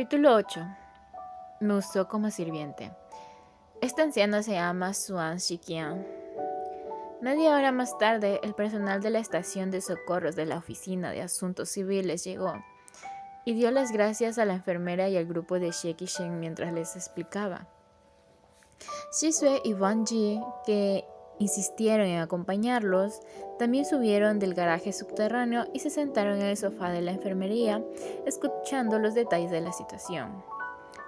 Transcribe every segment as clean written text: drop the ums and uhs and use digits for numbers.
Capítulo 8. Me usó como sirviente. Este anciano se llama Xuan Xiqian. Media hora más tarde, el personal de la estación de socorros de la Oficina de Asuntos Civiles llegó y dio las gracias a la enfermera y al grupo de Xie Qishen mientras les explicaba. Xisui y Wang Ji, que insistieron en acompañarlos, también subieron del garaje subterráneo y se sentaron en el sofá de la enfermería, escuchando los detalles de la situación.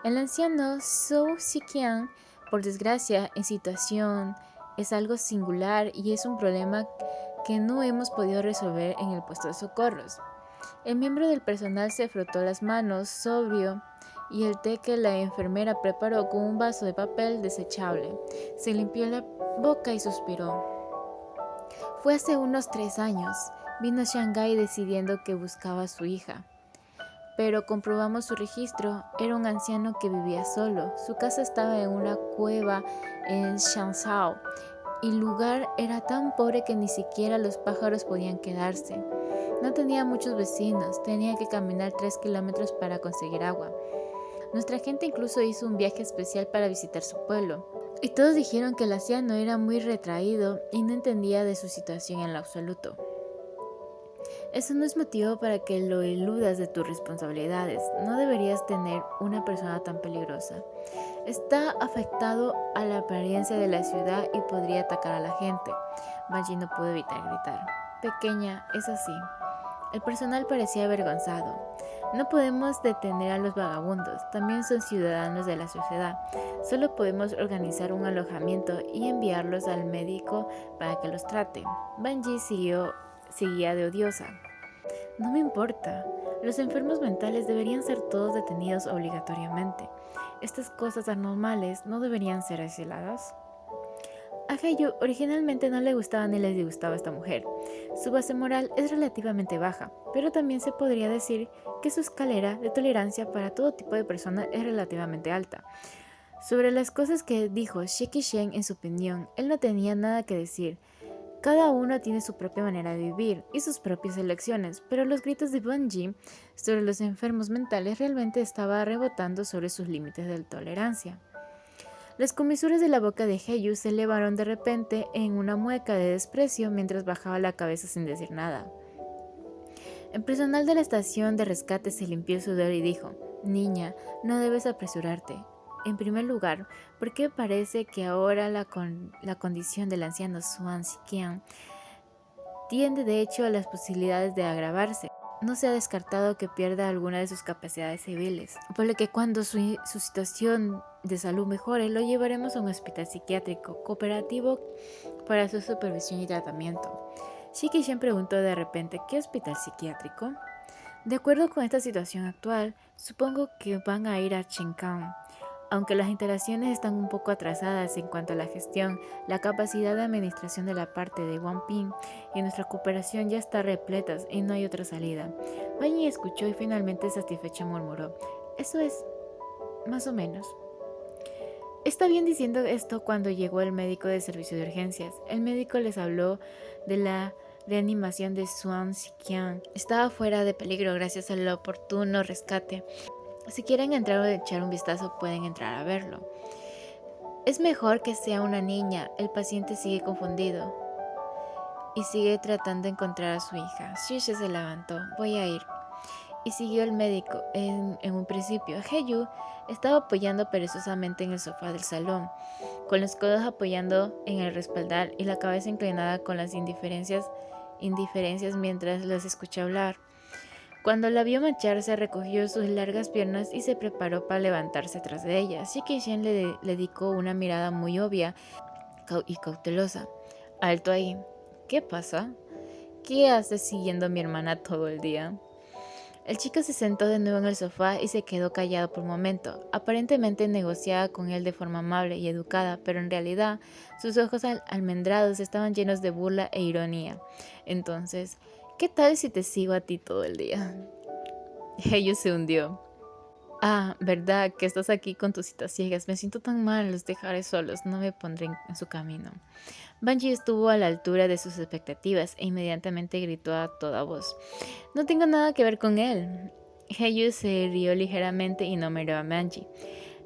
El anciano Zhou Xiqian, por desgracia, en situación es algo singular y es un problema que no hemos podido resolver en el puesto de socorros. El miembro del personal se frotó las manos, sobrio, y el té que la enfermera preparó con un vaso de papel desechable. Se limpió la boca y suspiró. Fue hace unos 3 años. Vino a Shanghái decidiendo que buscaba a su hija. Pero comprobamos su registro. Era un anciano que vivía solo. Su casa estaba en una cueva en Shanzhou y el lugar era tan pobre que ni siquiera los pájaros podían quedarse. No tenía muchos vecinos, tenía que caminar 3 kilómetros para conseguir agua. Nuestra gente incluso hizo un viaje especial para visitar su pueblo. Y todos dijeron que el anciano era muy retraído y no entendía de su situación en lo absoluto. Eso no es motivo para que lo eludas de tus responsabilidades. No deberías tener una persona tan peligrosa. Está afectado a la apariencia de la ciudad y podría atacar a la gente. Maggie no pudo evitar gritar. Pequeña, es así. El personal parecía avergonzado. No podemos detener a los vagabundos, también son ciudadanos de la sociedad. Solo podemos organizar un alojamiento y enviarlos al médico para que los trate. Banji seguía de odiosa. No me importa. Los enfermos mentales deberían ser todos detenidos obligatoriamente. Estas cosas anormales no deberían ser aisladas. A Heiyu originalmente no le gustaba ni le disgustaba esta mujer. Su base moral es relativamente baja, pero también se podría decir que su escalera de tolerancia para todo tipo de persona es relativamente alta. Sobre las cosas que dijo Xie Qishen en su opinión, él no tenía nada que decir. Cada uno tiene su propia manera de vivir y sus propias elecciones, pero los gritos de Banji sobre los enfermos mentales realmente estaban rebotando sobre sus límites de tolerancia. Las comisuras de la boca de Heiyu se elevaron de repente en una mueca de desprecio mientras bajaba la cabeza sin decir nada. El personal de la estación de rescate se limpió el sudor y dijo: «Niña, no debes apresurarte. En primer lugar, porque parece que ahora la condición del anciano Xuan Xiqian tiende de hecho a las posibilidades de agravarse. No se ha descartado que pierda alguna de sus capacidades civiles, por lo que cuando su situación de salud mejore, lo llevaremos a un hospital psiquiátrico cooperativo para su supervisión y tratamiento». Xie Qishen preguntó de repente: «¿Qué hospital psiquiátrico?» De acuerdo con esta situación actual, supongo que van a ir a Chenkang. Aunque las instalaciones están un poco atrasadas en cuanto a la gestión, la capacidad de administración de la parte de Wang Ping y nuestra cooperación ya está repletas y no hay otra salida. Wang Yi escuchó y finalmente satisfecha murmuró: «Eso es, más o menos». Está bien diciendo esto cuando llegó el médico de servicio de urgencias. El médico les habló de la reanimación de Xuan Xiqian. Estaba fuera de peligro gracias al oportuno rescate. Si quieren entrar o echar un vistazo, pueden entrar a verlo. Es mejor que sea una niña. El paciente sigue confundido y sigue tratando de encontrar a su hija. Xie se levantó. «Voy a ir». Y siguió el médico. En un principio, Heiyu estaba apoyando perezosamente en el sofá del salón, con los codos apoyando en el respaldar y la cabeza inclinada con las indiferencias mientras los escuchaba hablar. Cuando la vio marcharse, recogió sus largas piernas y se preparó para levantarse tras de ella. Xie Qishen le dedicó una mirada muy obvia y cautelosa. «Alto ahí. ¿Qué pasa? ¿Qué haces siguiendo a mi hermana todo el día?» El chico se sentó de nuevo en el sofá y se quedó callado por un momento. Aparentemente negociaba con él de forma amable y educada, pero en realidad sus ojos almendrados estaban llenos de burla e ironía. Entonces, ¿qué tal si te sigo a ti todo el día? Ellos se hundió. «Ah, ¿verdad que estás aquí con tus citas ciegas? Me siento tan mal, los dejaré solos, no me pondré en su camino». Banji estuvo a la altura de sus expectativas e inmediatamente gritó a toda voz: «No tengo nada que ver con él». Hyeyu se rió ligeramente y no miró a Manji,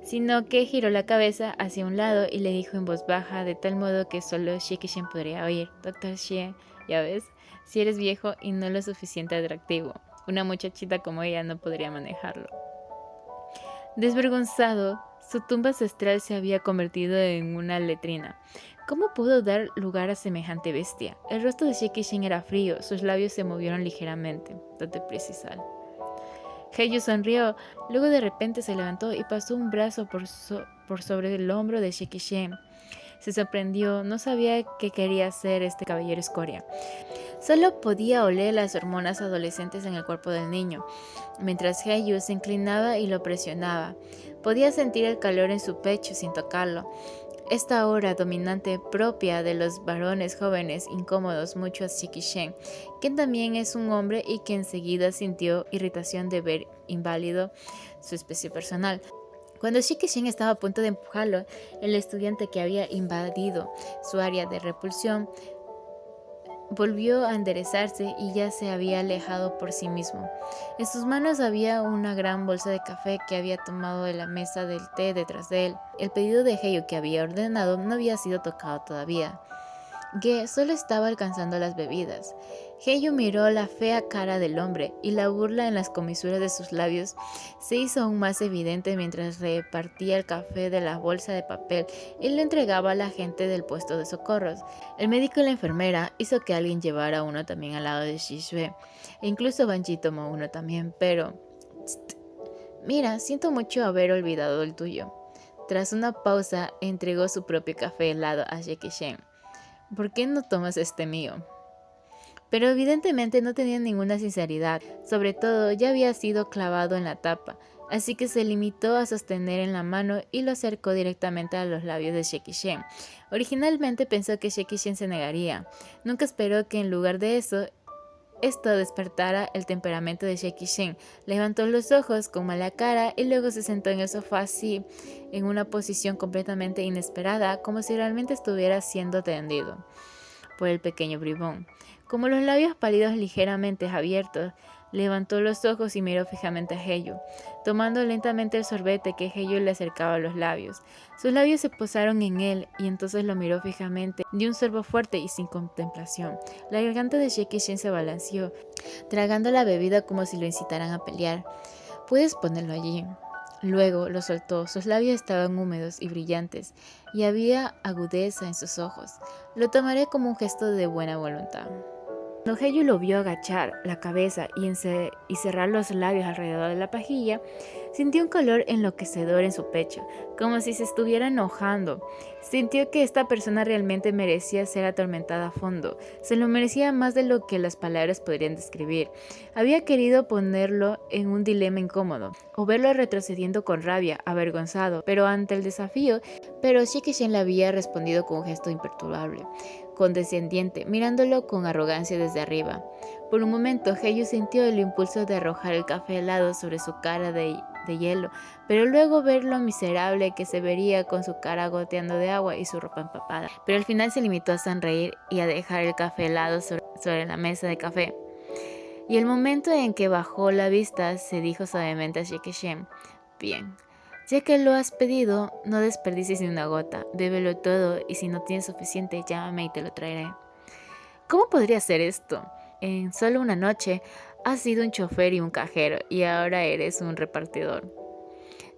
sino que giró la cabeza hacia un lado y le dijo en voz baja, de tal modo que solo Shiki-shin podría oír: Doctor Shie, ya ves, si eres viejo y no lo suficiente atractivo, una muchachita como ella no podría manejarlo. Desvergonzado, su tumba ancestral se había convertido en una letrina. ¿Cómo pudo dar lugar a semejante bestia? El rostro de Shiki-shin era frío, sus labios se movieron ligeramente. Date prisa y sal. Hyeyu sonrió, luego de repente se levantó y pasó un brazo por sobre el hombro de Shiki-shin. Se sorprendió, no sabía qué quería hacer este caballero escoria. Solo podía oler las hormonas adolescentes en el cuerpo del niño, mientras Hyeyu se inclinaba y lo presionaba. Podía sentir el calor en su pecho sin tocarlo. Esta aura dominante propia de los varones jóvenes incómodos mucho a Shiki-shin, quien también es un hombre y que enseguida sintió irritación de ver inválido su especie personal. Cuando Shiki-shin estaba a punto de empujarlo, el estudiante que había invadido su área de repulsión volvió a enderezarse y ya se había alejado por sí mismo. En sus manos había una gran bolsa de café que había tomado de la mesa del té detrás de él. El pedido de Hyeyu que había ordenado no había sido tocado todavía. Ge solo estaba alcanzando las bebidas. Hyeyu miró la fea cara del hombre y la burla en las comisuras de sus labios se hizo aún más evidente mientras repartía el café de la bolsa de papel y lo entregaba a la gente del puesto de socorros. El médico y la enfermera hizo que alguien llevara uno también al lado de Shishue, e incluso Banji tomó uno también, pero... Tst, mira, siento mucho haber olvidado el tuyo. Tras una pausa, entregó su propio café helado a Shiki-shin. ¿Por qué no tomas este mío? Pero evidentemente no tenía ninguna sinceridad, sobre todo ya había sido clavado en la tapa, así que se limitó a sostener en la mano y lo acercó directamente a los labios de Shiki-shin. Originalmente pensó que Shiki-shin se negaría, nunca esperó que en lugar de eso, esto despertara el temperamento de Shiki-shin. Levantó los ojos con mala cara y luego se sentó en el sofá así, en una posición completamente inesperada, como si realmente estuviera siendo atendido por el pequeño bribón. Como los labios pálidos ligeramente abiertos, levantó los ojos y miró fijamente a Hyeyu, tomando lentamente el sorbete que Hyeyu le acercaba a los labios. Sus labios se posaron en él y entonces lo miró fijamente, dio un sorbo fuerte y sin contemplación. La garganta de Shiki-shin se balanceó, tragando la bebida como si lo incitaran a pelear. «Puedes ponerlo allí». Luego lo soltó, sus labios estaban húmedos y brillantes, y había agudeza en sus ojos. Lo tomaré como un gesto de buena voluntad. Cuando Hyeyu lo vio agachar la cabeza y cerrar los labios alrededor de la pajilla, sintió un calor enloquecedor en su pecho, como si se estuviera enojando. Sintió que esta persona realmente merecía ser atormentada a fondo. Se lo merecía más de lo que las palabras podrían describir. Había querido ponerlo en un dilema incómodo, o verlo retrocediendo con rabia, avergonzado, pero ante el desafío, Shiki-shin le había respondido con un gesto imperturbable, condescendiente, mirándolo con arrogancia desde arriba. Por un momento, Hyeyu sintió el impulso de arrojar el café helado sobre su cara de hielo, pero luego ver lo miserable que se vería con su cara goteando de agua y su ropa empapada. Pero al final se limitó a sonreír y a dejar el café helado sobre la mesa de café. Y el momento en que bajó la vista, se dijo suavemente a Shiki-shin: «Bien, ya que lo has pedido, no desperdicies ni una gota, bébelo todo y si no tienes suficiente, llámame y te lo traeré». ¿Cómo podría ser esto? En solo una noche has sido un chofer y un cajero y ahora eres un repartidor.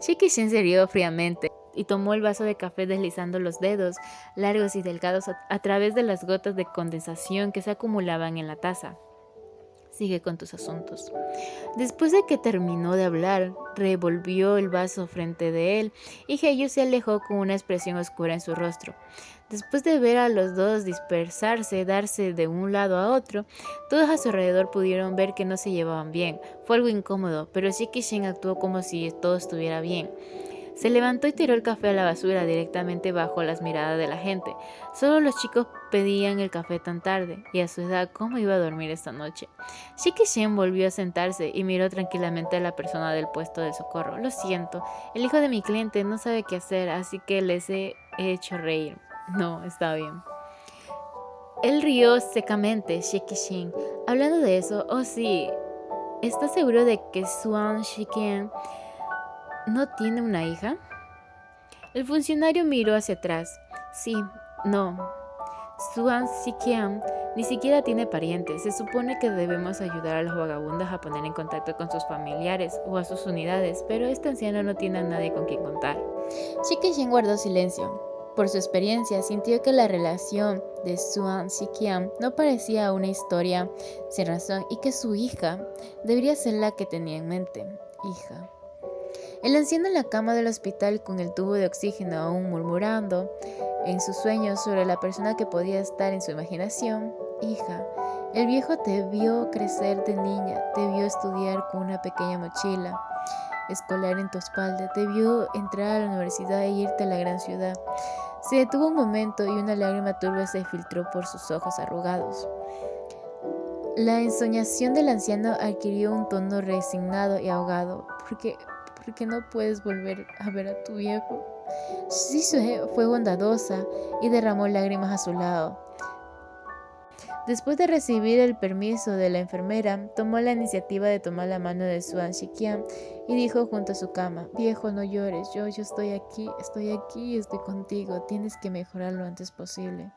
Shiki-shin se rió fríamente y tomó el vaso de café deslizando los dedos largos y delgados a través de las gotas de condensación que se acumulaban en la taza. Sigue con tus asuntos. Después de que terminó de hablar, revolvió el vaso frente de él y Hyeyu se alejó con una expresión oscura en su rostro. Después de ver a los dos dispersarse, darse de un lado a otro, todos a su alrededor pudieron ver que no se llevaban bien. Fue algo incómodo, pero Shiki-shin actuó como si todo estuviera bien. Se levantó y tiró el café a la basura directamente bajo las miradas de la gente. Solo los chicos pedían el café tan tarde, y a su edad, ¿cómo iba a dormir esta noche? Shiki-shin volvió a sentarse y miró tranquilamente a la persona del puesto de socorro. Lo siento, el hijo de mi cliente no sabe qué hacer, así que les he hecho reír. No, está bien. Él rió secamente, Shiki-shin. Hablando de eso, oh sí, ¿Estás seguro de que Suan Shikian no tiene una hija? El funcionario miró hacia atrás. Sí, no. Suan Shikian ni siquiera tiene parientes. Se supone que debemos ayudar a los vagabundos a poner en contacto con sus familiares o a sus unidades, pero este anciano no tiene a nadie con quien contar. Shikishin guardó silencio. Por su experiencia, sintió que la relación de Suan Shikian no parecía una historia sin razón y que su hija debería ser la que tenía en mente. Hija. El anciano en la cama del hospital con el tubo de oxígeno aún murmurando en sus sueños sobre la persona que podía estar en su imaginación. Hija, el viejo te vio crecer de niña, te vio estudiar con una pequeña mochila escolar en tu espalda, te vio entrar a la universidad e irte a la gran ciudad. Se detuvo un momento y una lágrima turbia se filtró por sus ojos arrugados. La ensoñación del anciano adquirió un tono resignado y ahogado. ¿Por qué no puedes volver a ver a tu viejo? Shisue fue bondadosa y derramó lágrimas a su lado. Después de recibir el permiso de la enfermera, tomó la iniciativa de tomar la mano de Suan Shikian y dijo junto a su cama: Viejo, no llores, yo estoy aquí, estoy contigo, tienes que mejorar lo antes posible.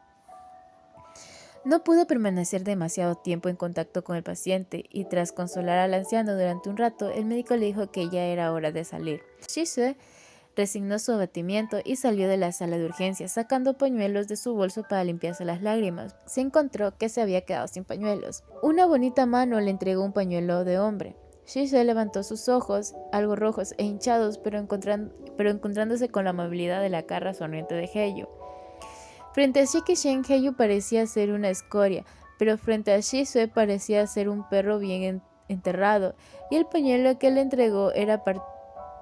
No pudo permanecer demasiado tiempo en contacto con el paciente y tras consolar al anciano durante un rato, el médico le dijo que ya era hora de salir. Shisue resignó su abatimiento y salió de la sala de urgencias, sacando pañuelos de su bolso para limpiarse las lágrimas. Se encontró que se había quedado sin pañuelos. Una bonita mano le entregó un pañuelo de hombre. Shisue levantó sus ojos, algo rojos e hinchados, pero encontrándose con la amabilidad de la cara sonriente de Heyu. Frente a Shikishin, Heyu parecía ser una escoria, pero frente a Shisue parecía ser un perro bien enterrado, y el pañuelo que le entregó era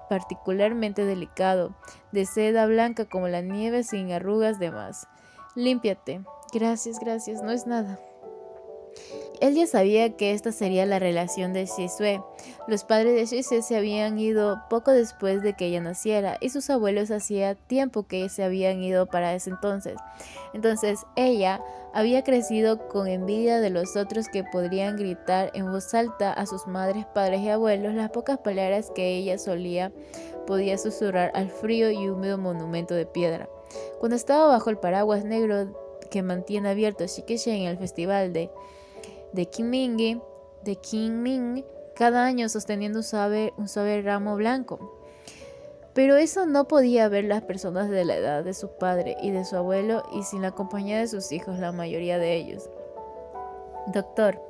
particularmente delicado, de seda blanca como la nieve sin arrugas de más. Límpiate. Gracias, no es nada. Él ya sabía que esta sería la relación de Shisue. Los padres de Shisue se habían ido poco después de que ella naciera y sus abuelos hacía tiempo que se habían ido para ese entonces. Entonces ella había crecido con envidia de los otros que podrían gritar en voz alta a sus madres, padres y abuelos las pocas palabras que ella podía susurrar al frío y húmedo monumento de piedra. Cuando estaba bajo el paraguas negro que mantiene abierto Shikishin en el festival de Kinming, cada año sosteniendo un suave ramo blanco. Pero eso no podía ver las personas de la edad de su padre y de su abuelo y sin la compañía de sus hijos, la mayoría de ellos. Doctor,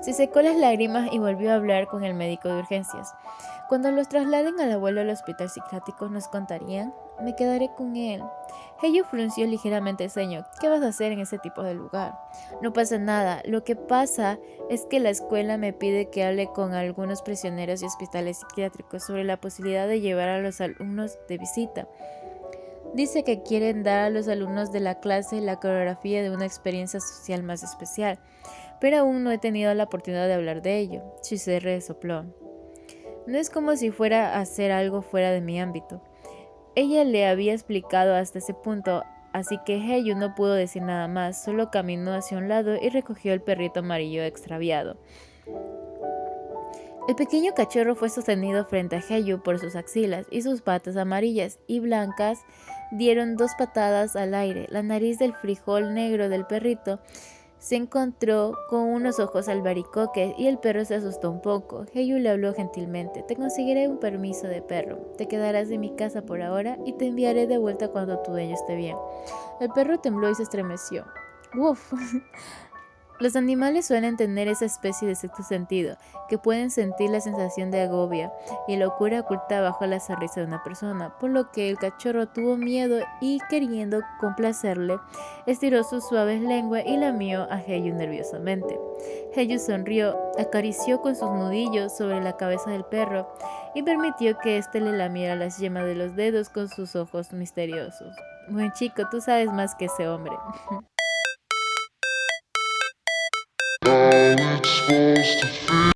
se secó las lágrimas y volvió a hablar con el médico de urgencias. Cuando los trasladen al abuelo al hospital psiquiátrico, ¿nos contarían? Me quedaré con él. Heyu frunció ligeramente el ceño. ¿Qué vas a hacer en ese tipo de lugar? No pasa nada. Lo que pasa es que la escuela me pide que hable con algunos prisioneros y hospitales psiquiátricos sobre la posibilidad de llevar a los alumnos de visita. Dice que quieren dar a los alumnos de la clase la coreografía de una experiencia social más especial, pero aún no he tenido la oportunidad de hablar de ello. Shisue resopló. No es como si fuera a hacer algo fuera de mi ámbito. Ella le había explicado hasta ese punto, así que Heyu no pudo decir nada más, solo caminó hacia un lado y recogió el perrito amarillo extraviado. El pequeño cachorro fue sostenido frente a Heyu por sus axilas y sus patas amarillas y blancas dieron 2 patadas al aire. La nariz del frijol negro del perrito se encontró con unos ojos albaricoques y el perro se asustó un poco. Heyu le habló gentilmente. Te conseguiré un permiso de perro. Te quedarás en mi casa por ahora y te enviaré de vuelta cuando tu dueño esté bien. El perro tembló y se estremeció. ¡Uf! Los animales suelen tener esa especie de sexto sentido, que pueden sentir la sensación de agobio y locura oculta bajo la sonrisa de una persona, por lo que el cachorro tuvo miedo y, queriendo complacerle, estiró su suave lengua y lamió a Heyu nerviosamente. Heyu sonrió, acarició con sus nudillos sobre la cabeza del perro y permitió que éste le lamiera las yemas de los dedos con sus ojos misteriosos. Buen chico, tú sabes más que ese hombre.